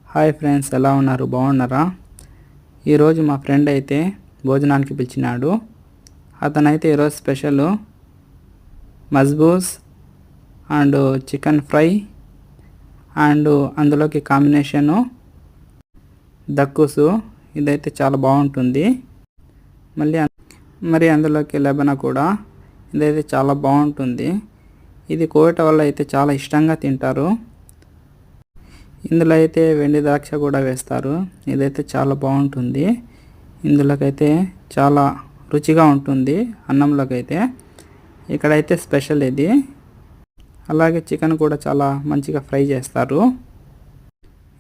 Hi friends, ఎలా ఉన్నారు? బాగున్నారా? ఈరోజు మా ఫ్రెండ్ అయితే భోజనానికి పిలిచినాడు. అతనైతే ఈరోజు స్పెషల్ మజ్బూస్ అండ్ చికెన్ ఫ్రై అండ్ అందులోకి కాంబినేషను దక్కుసు. ఇదైతే చాలా బాగుంటుంది. మరి అందులోకి లెబన కూడా. ఇదైతే చాలా బాగుంటుంది. ఇది కోయట వల్ల అయితే చాలా ఇష్టంగా తింటారు. ఇందులో అయితే వెండి ద్రాక్ష కూడా వేస్తారు. ఇదైతే చాలా బాగుంటుంది. ఇందులోకైతే చాలా రుచిగా ఉంటుంది అన్నంలోకి అయితే. ఇక్కడైతే స్పెషల్ ఇది. అలాగే చికెన్ కూడా చాలా మంచిగా ఫ్రై చేస్తారు.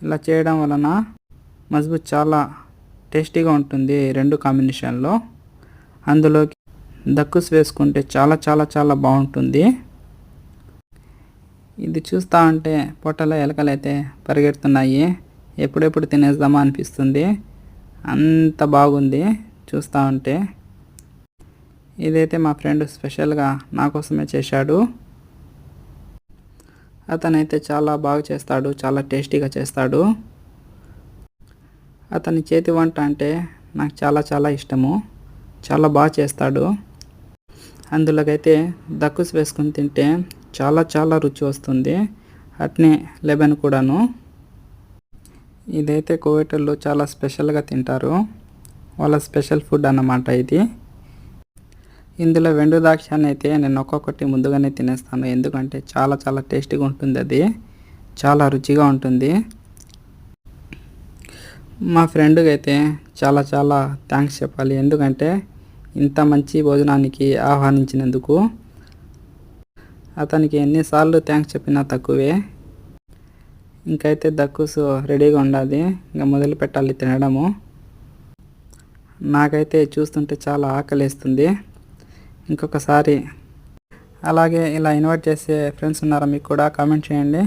ఇలా చేయడం వలన మజ్బూత్ చాలా టేస్టీగా ఉంటుంది రెండు కాంబినేషన్లో. అందులోకి దక్కుస్ వేసుకుంటే చాలా చాలా చాలా బాగుంటుంది. ఇది చూస్తూ ఉంటే పొట్టలో ఎలకలైతే పరిగెడుతున్నాయి. ఎప్పుడెప్పుడు తినేద్దామా అనిపిస్తుంది, అంత బాగుంది చూస్తూ ఉంటే. ఇదైతే మా ఫ్రెండ్ స్పెషల్గా నా కోసమే చేశాడు. అతనైతే చాలా బాగా చేస్తాడు, చాలా టేస్టీగా చేస్తాడు. అతని చేతి వంట అంటే నాకు చాలా చాలా ఇష్టము. చాలా బాగా చేస్తాడు. అందులోకైతే దక్కుస్ వేసుకొని తింటే చాలా చాలా రుచి వస్తుంది. అట్నే లెబన్ కూడాను. ఇదైతే కోవేటర్లో చాలా స్పెషల్గా తింటారు. వాళ్ళ స్పెషల్ ఫుడ్ అన్నమాట ఇది. ఇందులో వెండు ద్రాక్షాన్ని అయితే నేను ఒక్కొక్కటి ముందుగానే తినేస్తాను. ఎందుకంటే చాలా చాలా టేస్టీగా ఉంటుంది. అది చాలా రుచిగా ఉంటుంది. మా ఫ్రెండ్కి అయితే చాలా చాలా థ్యాంక్స్ చెప్పాలి. ఎందుకంటే ఇంత మంచి భోజనానికి ఆహ్వానించినందుకు. అతనికి ఎన్నిసార్లు థ్యాంక్స్ చెప్పినా తక్కువే. ఇంకైతే దక్కుసు రెడీగా ఉండాలి. ఇంకా మొదలు పెట్టాలి తినడము. నాకైతే చూస్తుంటే చాలా ఆకలిస్తుంది. ఇంకొకసారి అలాగే ఇలా ఇన్వైట్ చేసే ఫ్రెండ్స్ ఉన్నారా మీకు కూడా? కామెంట్ చేయండి.